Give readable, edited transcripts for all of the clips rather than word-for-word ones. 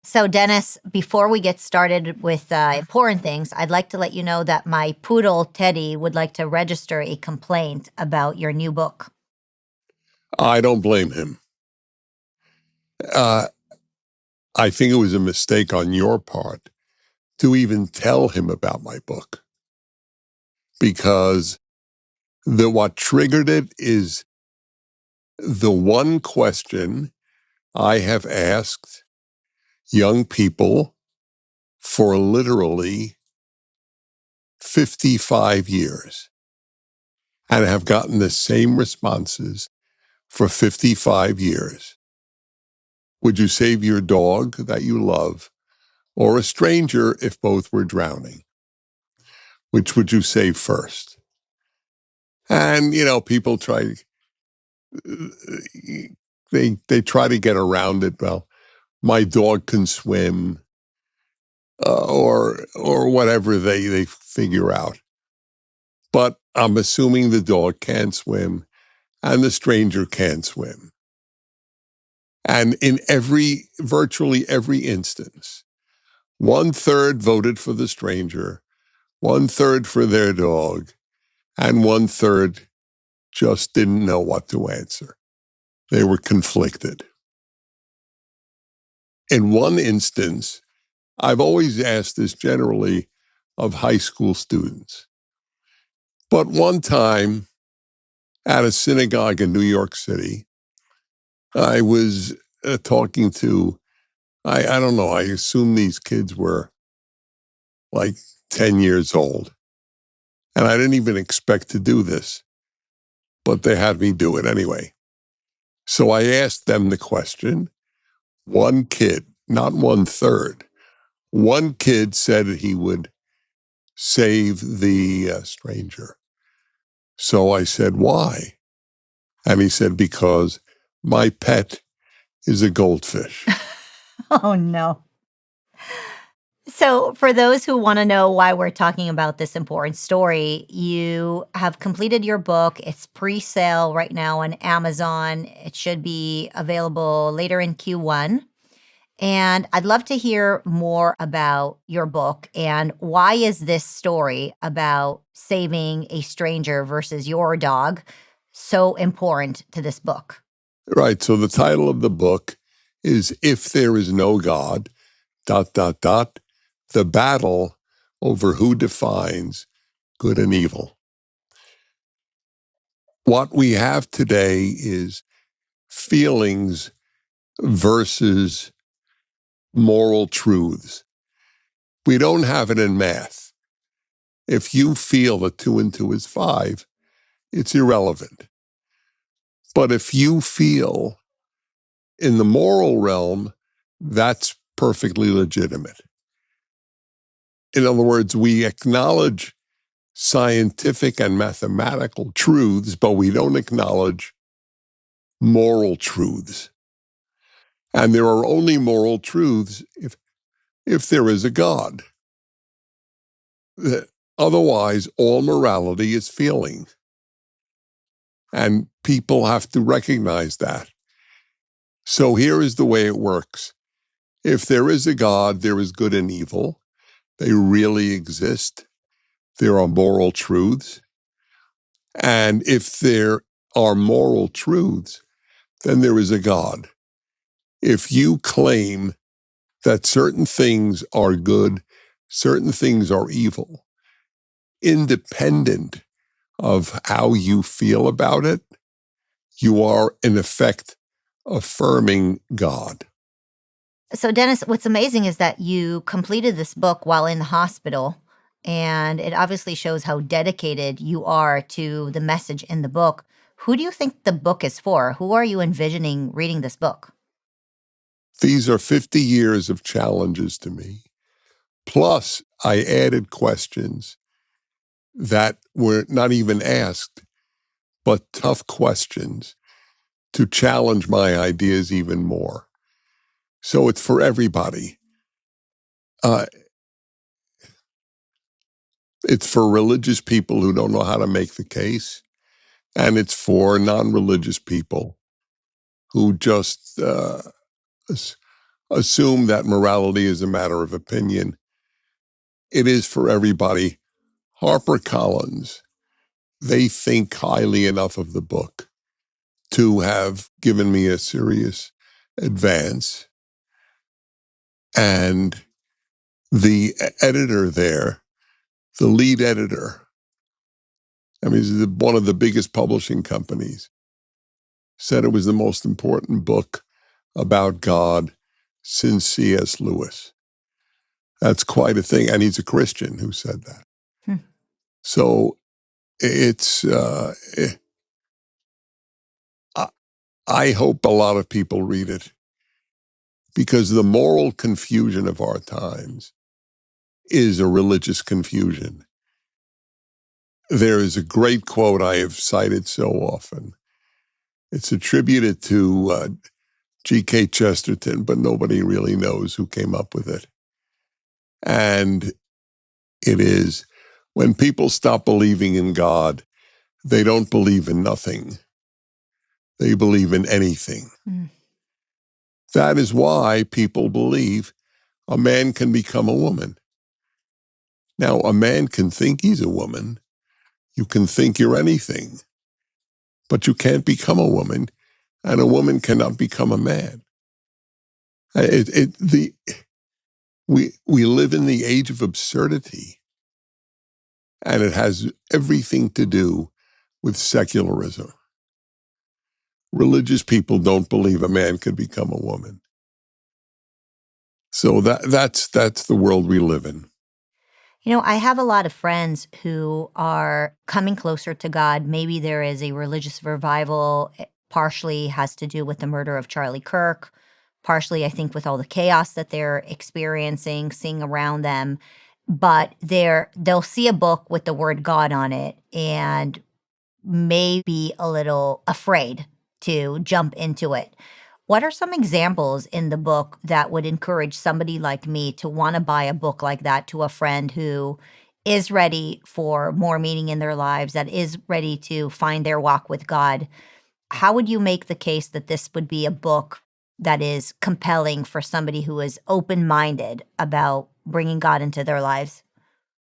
So, Dennis, before we get started with important things, I'd like to let you know that my poodle, Teddy, would like to register a complaint about your new book. I don't blame him. I think it was a mistake on your part to even tell him about my book, because what triggered it is the one question I have asked young people for literally 55 years and have gotten the same responses for 55 years. Would you save your dog that you love or a stranger if both were drowning? Which would you save first? And, people try, they try to get around it. Well, my dog can swim, or whatever they figure out. But I'm assuming the dog can swim and the stranger can swim. And in virtually every instance, 1/3 voted for the stranger, 1/3 for their dog, and 1/3 just didn't know what to answer. They were conflicted. In one instance, I've always asked this generally of high school students, but one time at a synagogue in New York City, I was talking to, I don't know, I assume these kids were like 10 years old. And I didn't even expect to do this, but they had me do it anyway. So I asked them the question. One kid, not 1/3, one kid said he would save the stranger. So I said, why? And he said, because my pet is a goldfish. Oh, no. So, for those who want to know why we're talking about this important story, you have completed your book. It's pre-sale right now on Amazon. It should be available later in Q1. And I'd love to hear more about your book and why is this story about saving a stranger versus your dog so important to this book? Right. So the title of the book is If There Is No God, ... the battle over who defines good and evil. What we have today is feelings versus moral truths. We don't have it in math. If you feel that 2 and 2 is 5, it's irrelevant. But if you feel in the moral realm, that's perfectly legitimate. In other words, we acknowledge scientific and mathematical truths, but we don't acknowledge moral truths. And there are only moral truths if there is a God. Otherwise, all morality is feeling. And people have to recognize that. So here is the way it works. If there is a God, there is good and evil. They really exist. There are moral truths. And if there are moral truths, then there is a God. If you claim that certain things are good, certain things are evil, independent of how you feel about it, you are, in effect, affirming God. So, Dennis, what's amazing is that you completed this book while in the hospital, and it obviously shows how dedicated you are to the message in the book. Who do you think the book is for? Who are you envisioning reading this book? These are 50 years of challenges to me. Plus, I added questions that were not even asked, but tough questions to challenge my ideas even more. So it's for everybody. It's for religious people who don't know how to make the case, and it's for non-religious people who just assume that morality is a matter of opinion. It is for everybody. HarperCollins, they think highly enough of the book to have given me a serious advance. And the editor there, the lead editor, I mean, this is one of the biggest publishing companies, said it was the most important book about God since C.S. Lewis. That's quite a thing. And he's a Christian who said that. Hmm. So it's, I hope a lot of people read it, because the moral confusion of our times is a religious confusion. There is a great quote I have cited so often. It's attributed to G.K. Chesterton, but nobody really knows who came up with it. And it is, when people stop believing in God, they don't believe in nothing. They believe in anything. Mm. That is why people believe a man can become a woman. Now, a man can think he's a woman. You can think you're anything, but you can't become a woman, and a woman cannot become a man. We live in the age of absurdity, and it has everything to do with secularism. Religious people don't believe a man can become a woman. So that's the world we live in. You know, I have a lot of friends who are coming closer to God. Maybe there is a religious revival. It partially has to do with the murder of Charlie Kirk, partially, I think, with all the chaos that they're experiencing, seeing around them. But they'll see a book with the word God on it and may be a little afraid to jump into it. What are some examples in the book that would encourage somebody like me to want to buy a book like that to a friend who is ready for more meaning in their lives, that is ready to find their walk with God? How would you make the case that this would be a book that is compelling for somebody who is open minded about bringing God into their lives?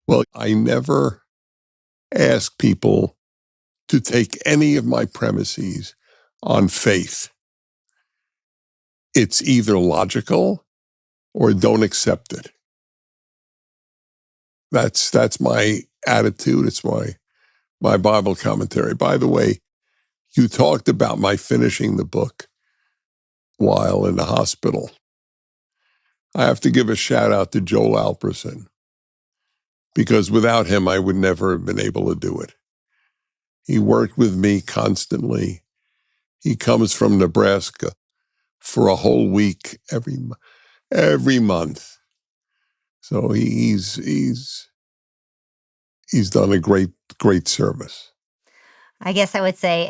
Well, I never ask people to take any of my premises on faith. It's either logical or don't accept it. That's my attitude. It's my Bible commentary. By the way, you talked about my finishing the book while in the hospital. I have to give a shout out to Joel Alperson, because without him, I would never have been able to do it. He worked with me constantly. He comes from Nebraska for a whole week every month. So he's done a great service. I guess I would say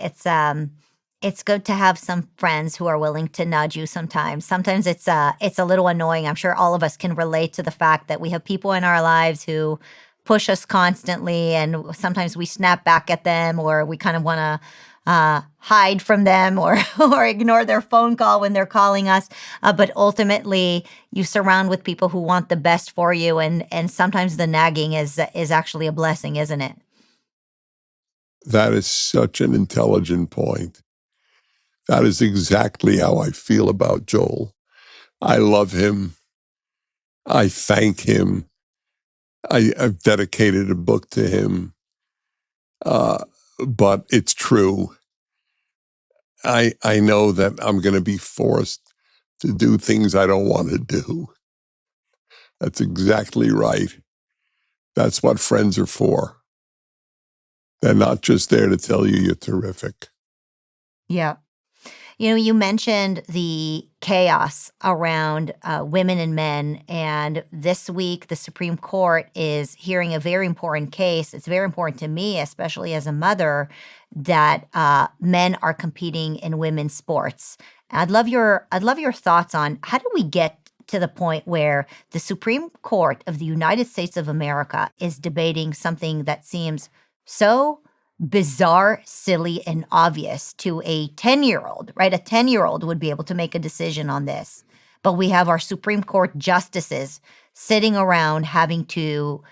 it's good to have some friends who are willing to nudge you sometimes. Sometimes it's a little annoying. I'm sure all of us can relate to the fact that we have people in our lives who push us constantly, and sometimes we snap back at them, or we kind of want to hide from them, or or ignore their phone call when they're calling us. But ultimately, you surround with people who want the best for you, and sometimes the nagging is actually a blessing, isn't it? That is such an intelligent point. That is exactly how I feel about Joel. I love him. I thank him. I've dedicated a book to him. But it's true. I know that I'm going to be forced to do things I don't want to do. That's exactly right. That's what friends are for. They're not just there to tell you you're terrific. Yeah. You know, you mentioned the chaos around women and men. And this week, the Supreme Court is hearing a very important case. It's very important to me, especially as a mother, that men are competing in women's sports. I'd love your thoughts on how do we get to the point where the Supreme Court of the United States of America is debating something that seems so bizarre, silly, and obvious to a 10-year-old, right? A 10-year-old would be able to make a decision on this. but we have our Supreme Court justices sitting around having to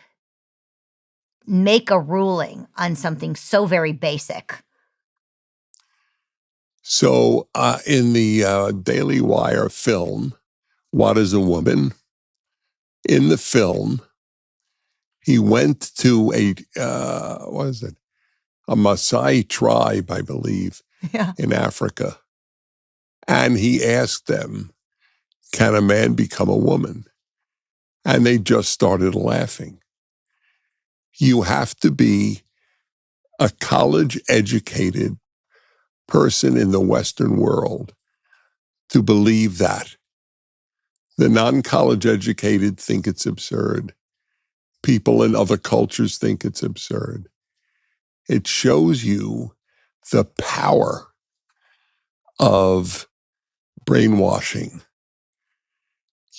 make a ruling on something so very basic. So in the Daily Wire film, What is a Woman? In the film, he went to what is it? A Maasai tribe, I believe, Yeah. in Africa. And he asked them, can a man become a woman? And they just started laughing. You have to be a college-educated person in the Western world to believe that. The non-college educated think it's absurd. People in other cultures think it's absurd. It shows you the power of brainwashing.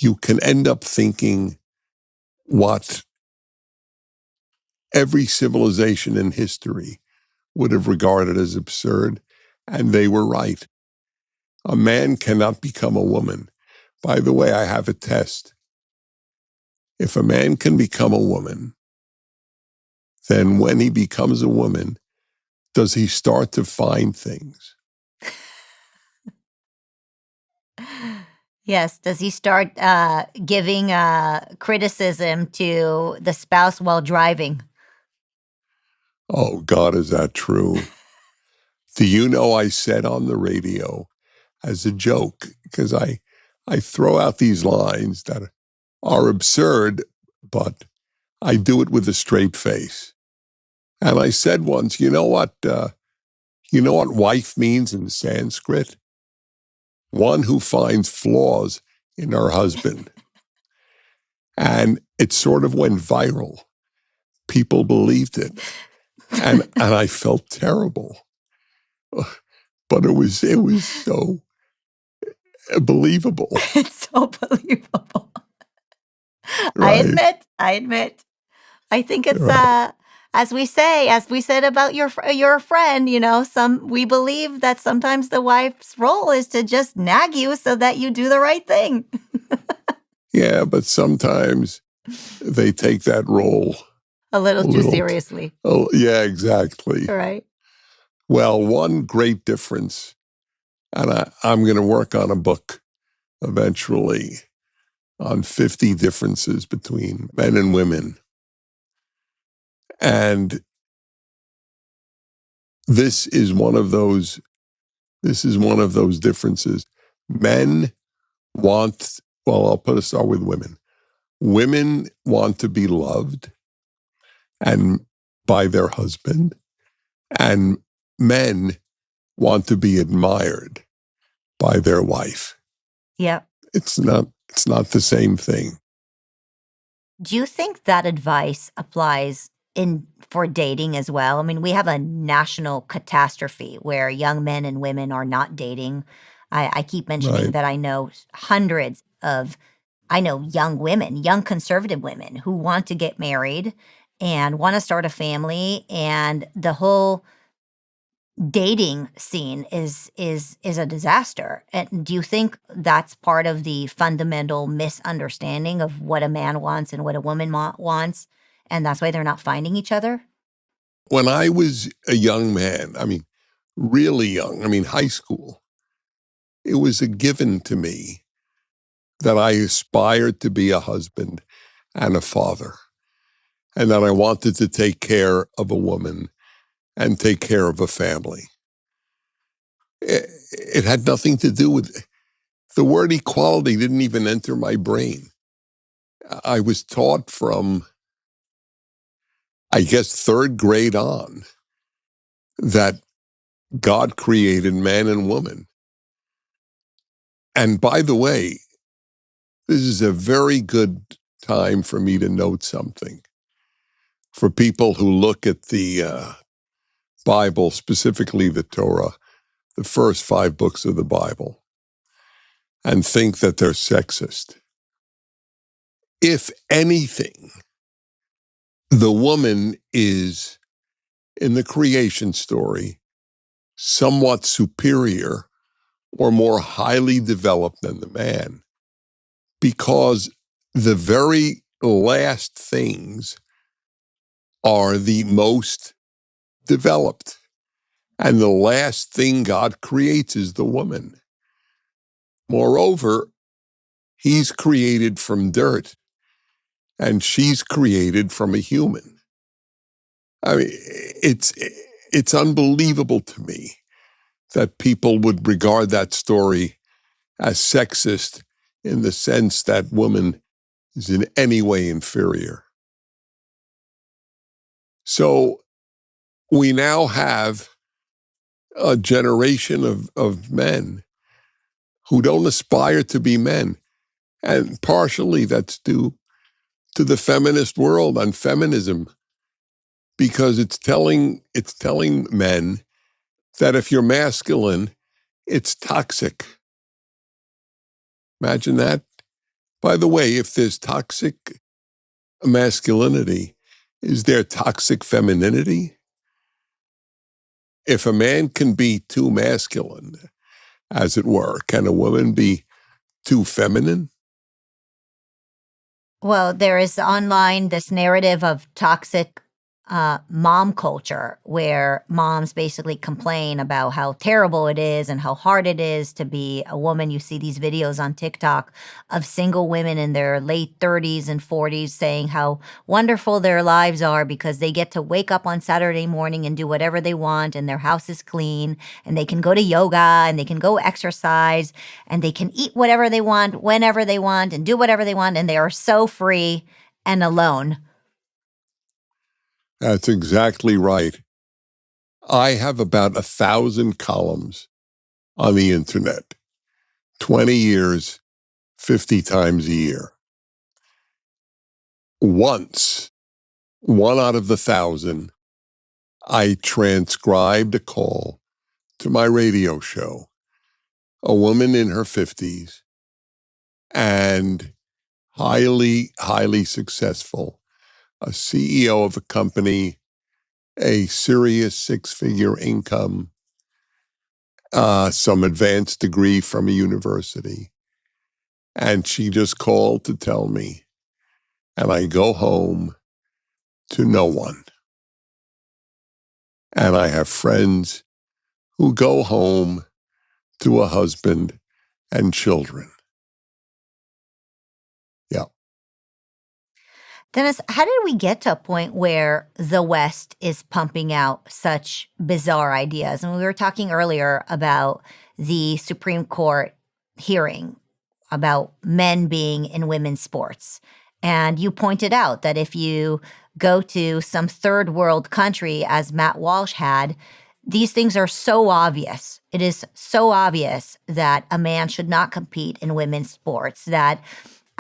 You can end up thinking what every civilization in history would have regarded as absurd, and they were right. A man cannot become a woman. By the way, I have a test. If a man can become a woman, then when he becomes a woman, does he start to find things? Yes. Does he start giving criticism to the spouse while driving? Oh, God, is that true? Do you know I said on the radio as a joke, because I throw out these lines that are absurd, but I do it with a straight face. And I said once, you know what wife means in Sanskrit? One who finds flaws in her husband. And it sort of went viral. People believed it. And I felt terrible. But it was so believable, It's so believable. I right? admit. I admit. I think it's Right. as we say, as we said about your friend, we believe that sometimes the wife's role is to just nag you so that you do the right thing. Yeah, but sometimes they take that role A a little too little. seriously, Oh, yeah, exactly. right? Well, one great difference, and I'm going to work on a book eventually on 50 differences between men and women. And this is one of those differences. Men want, well, I'll start with women. Women want to be loved and by their husband, and men want to be admired by their wife. Yep. It's not the same thing. Do you think that advice applies in for dating as well? I mean, we have a national catastrophe where young men and women are not dating. I keep mentioning Right. that I know hundreds of I know young women, young conservative women who want to get married and want to start a family, and the whole dating scene is a disaster. And do you think that's part of the fundamental misunderstanding of what a man wants and what a woman wants, and that's why they're not finding each other? When I was a young man, I mean, really young, I mean, high school, it was a given to me that I aspired to be a husband and a father, and that I wanted to take care of a woman and take care of a family. It had nothing to do with the word equality, didn't even enter my brain. I was taught from, I guess, third grade on that God created man and woman. And by the way, this is a very good time for me to note something. For people who look at the Bible, specifically the Torah, the first 5 books of the Bible, and think that they're sexist. If anything, the woman is, in the creation story, somewhat superior or more highly developed than the man. because the very last things are the most developed. And the last thing God creates is the woman. Moreover, he's created from dirt, and she's created from a human. I mean, it's unbelievable to me that people would regard that story as sexist in the sense that woman is in any way inferior. So we now have a generation of men who don't aspire to be men. And partially that's due to the feminist world and feminism, because it's telling men that if you're masculine, it's toxic. Imagine that. By the way, if there's toxic masculinity, is there toxic femininity? If a man can be too masculine, as it were, can a woman be too feminine? Well, there is online this narrative of toxic mom culture where moms basically complain about how terrible it is and how hard it is to be a woman. You see these videos on TikTok of single women in their late 30s and 40s saying how wonderful their lives are because they get to wake up on Saturday morning and do whatever they want, and their house is clean, and they can go to yoga, and they can go exercise, and they can eat whatever they want, whenever they want, and do whatever they want, and they are so free and alone. That's exactly right. I have about 1,000 columns on the internet, 20 years, 50 times a year. Once, one out of the 1,000, I transcribed a call to my radio show, a woman in her 50s and highly, highly successful, a CEO of a company, a serious six-figure income, some advanced degree from a university. And she just called to tell me, and I go home to no one. And I have friends who go home to a husband and children. Yeah. Dennis, how did we get to a point where the West is pumping out such bizarre ideas? And we were talking earlier about the Supreme Court hearing about men being in women's sports. And you pointed out that if you go to some third world country, as Matt Walsh had, these things are so obvious. It is so obvious that a man should not compete in women's sports, that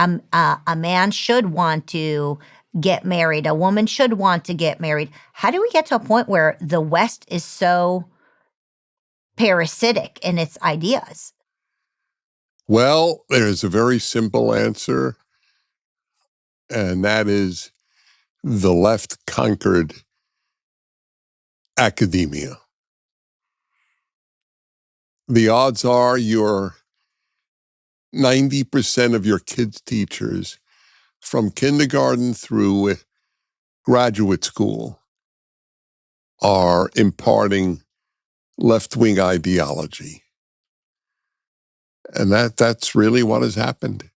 a man should want to get married. A woman should want to get married. How do we get to a point where the West is so parasitic in its ideas? Well, there's a very simple answer, and that is the left conquered academia. The odds are your 90% of your kids' teachers from kindergarten through graduate school are imparting left-wing ideology. And that's really what has happened.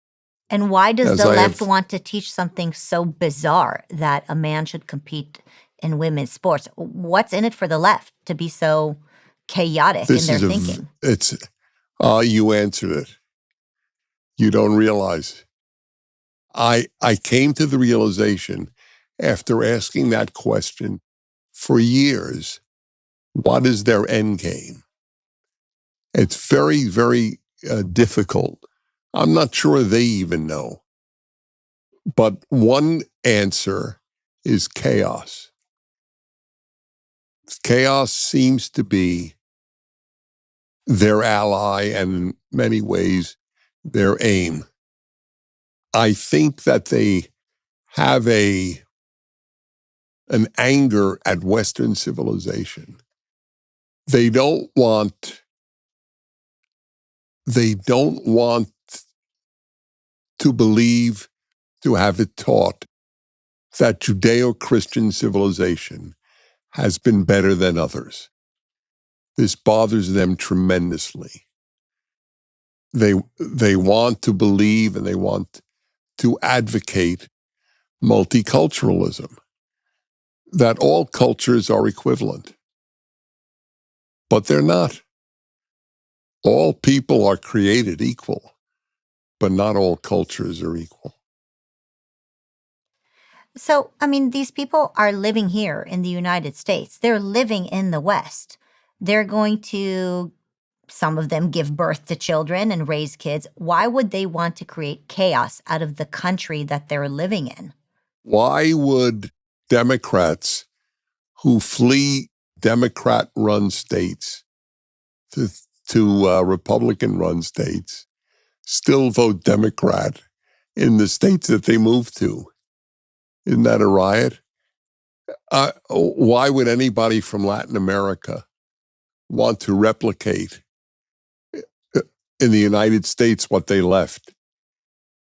And why does As the I left have, want to teach something so bizarre that a man should compete in women's sports? What's in it for the left to be so chaotic in this their is thinking? you answered it. You don't realize. I came to the realization after asking that question for years, what is their end game? It's very, very difficult. I'm not sure they even know. But one answer is chaos. Chaos seems to be their ally and in many ways their aim. I think that they have an anger at Western civilization. They don't want to believe, to have it taught, that Judeo-Christian civilization has been better than others. This bothers them tremendously. They want to believe and they want to advocate multiculturalism, that all cultures are equivalent. But they're not. All people are created equal, but not all cultures are equal. So, I mean, these people are living here in the United States. They're living in the West. They're going to, some of them, give birth to children and raise kids. Why would they want to create chaos out of the country that they're living in? Why would Democrats who flee Democrat-run states to Republican-run states still vote Democrat in the states that they move to? Isn't that a riot? Why would anybody from Latin America want to replicate in the United States what they left?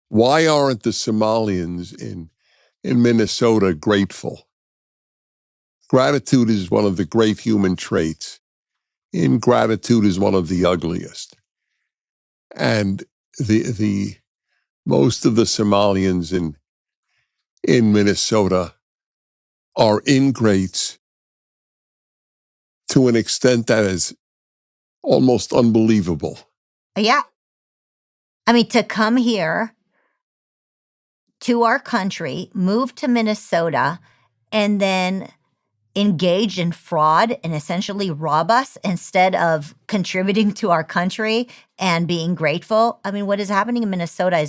Why aren't the Somalians in Minnesota grateful? Gratitude is one of the great human traits. Ingratitude is one of the ugliest. And the most of the Somalians in Minnesota are ingrates to an extent that is almost unbelievable. Yeah. I mean, to come here to our country, move to Minnesota, and then engage in fraud and essentially rob us instead of contributing to our country and being grateful. I mean, what is happening in Minnesota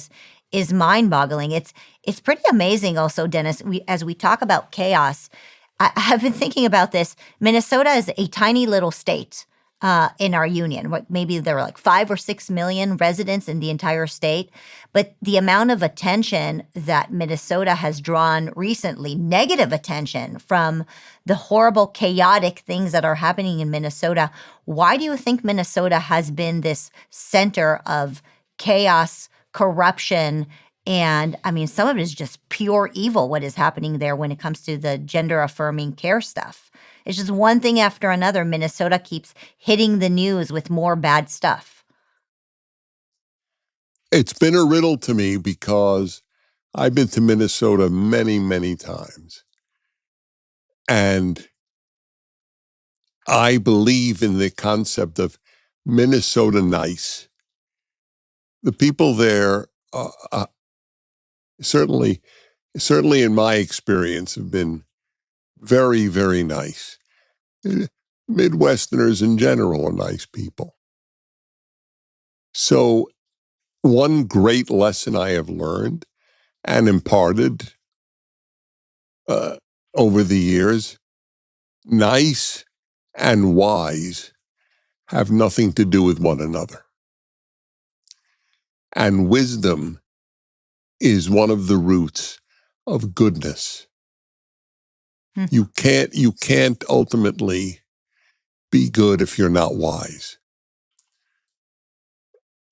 is mind-boggling. It's pretty amazing also, Dennis. As we talk about chaos, I've been thinking about this. Minnesota is a tiny little state in our union. Maybe there are like 5 or 6 million residents in the entire state. But the amount of attention that Minnesota has drawn recently, negative attention from the horrible, chaotic things that are happening in Minnesota. Why do you think Minnesota has been this center of chaos, corruption, and I mean, some of it is just pure evil, what is happening there when it comes to the gender affirming care stuff? It's just one thing after another. Minnesota keeps hitting the news with more bad stuff. It's been a riddle to me because I've been to Minnesota many, many times. And I believe in the concept of Minnesota nice. The people there, certainly in my experience, have been very, very nice. Midwesterners in general are nice people. So one great lesson I have learned and imparted over the years, nice and wise have nothing to do with one another. And wisdom is one of the roots of goodness. Hmm. You can't ultimately be good if you're not wise.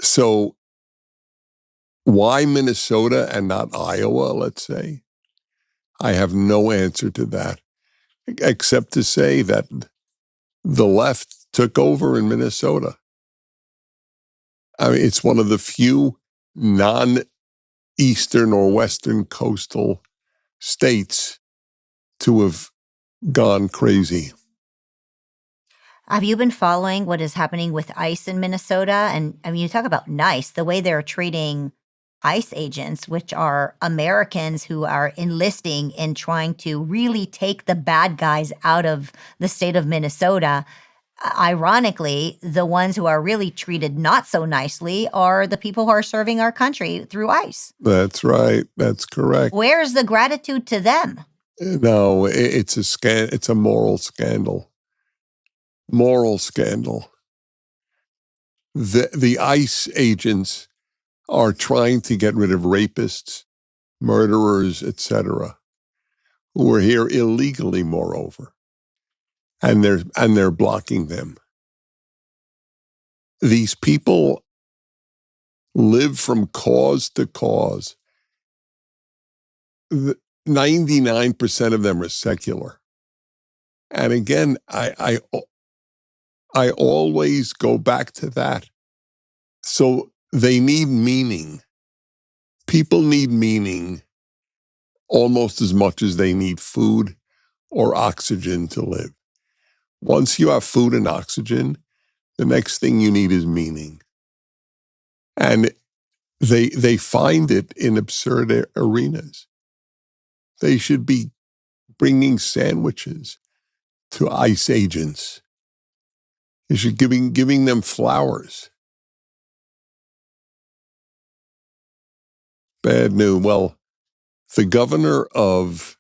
So why Minnesota and not Iowa, let's say? I have no answer to that, except to say that the left took over in Minnesota. I mean, it's one of the few non-eastern or western coastal states to have gone crazy. Have you been following what is happening with ICE in Minnesota? And I mean, you talk about nice, the way they're treating ICE agents, which are Americans who are enlisting and trying to really take the bad guys out of the state of Minnesota. Ironically, the ones who are really treated not so nicely are the people who are serving our country through ICE. That's right. That's correct. Where's the gratitude to them? No, it's a moral scandal. Moral scandal. The ICE agents are trying to get rid of rapists, murderers, etc., who are here illegally, moreover, and they're blocking them. These people live from cause to cause. 99% of them are secular. And again, I always go back to that. So they need meaning. People need meaning almost as much as they need food or oxygen to live. Once you have food and oxygen, the next thing you need is meaning. And they find it in absurd arenas. They should be bringing sandwiches to ICE agents. They should giving them flowers. Bad news. Well, the governor of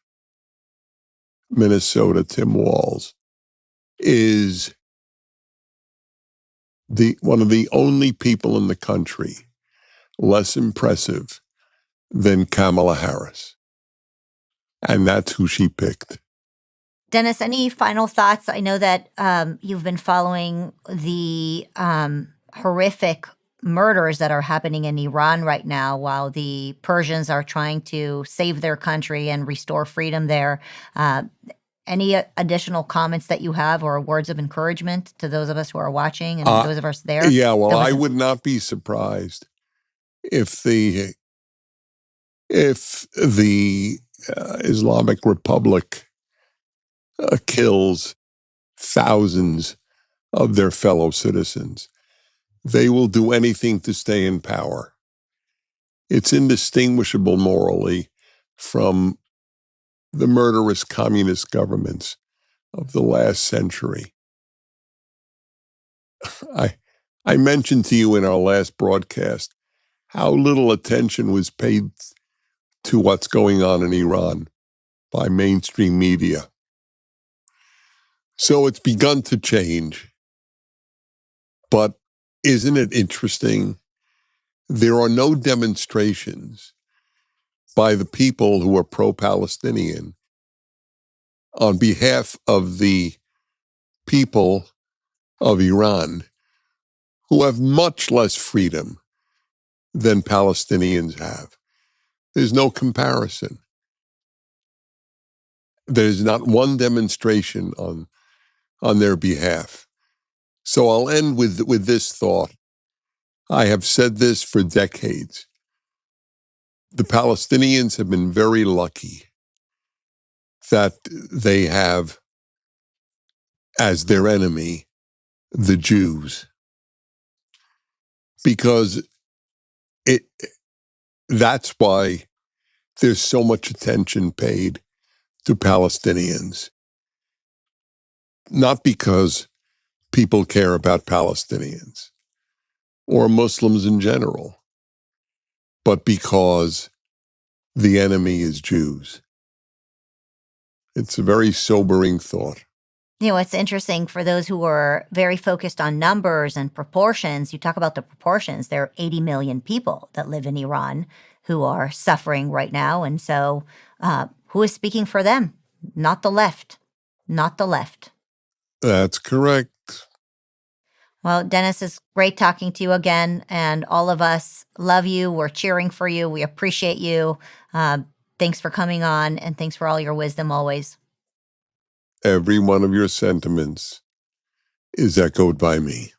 Minnesota, Tim Walz, is one of the only people in the country less impressive than Kamala Harris. And that's who she picked. Dennis, any final thoughts? I know that you've been following the horrific murders that are happening in Iran right now while the Persians are trying to save their country and restore freedom there. Any additional comments that you have or words of encouragement to those of us who are watching and those of us there? Yeah, well, I would not be surprised if the Islamic Republic kills thousands of their fellow citizens. They will do anything to stay in power. It's indistinguishable morally from the murderous communist governments of the last century. I mentioned to you in our last broadcast how little attention was paid to what's going on in Iran by mainstream media. So it's begun to change. But isn't it interesting? There are no demonstrations by the people who are pro-Palestinian on behalf of the people of Iran who have much less freedom than Palestinians have. There's no comparison. There's not one demonstration on their behalf. So I'll end with this thought. I have said this for decades. The Palestinians have been very lucky that they have as their enemy the Jews, because that's why there's so much attention paid to Palestinians. Not because people care about Palestinians or Muslims in general, but because the enemy is Jews. It's a very sobering thought. You know, it's interesting for those who are very focused on numbers and proportions. You talk about the proportions. There are 80 million people that live in Iran who are suffering right now. And so who is speaking for them? Not the left. Not the left. That's correct. Well, Dennis, it's great talking to you again. And all of us love you. We're cheering for you. We appreciate you. Thanks for coming on. And thanks for all your wisdom always. Every one of your sentiments is echoed by me.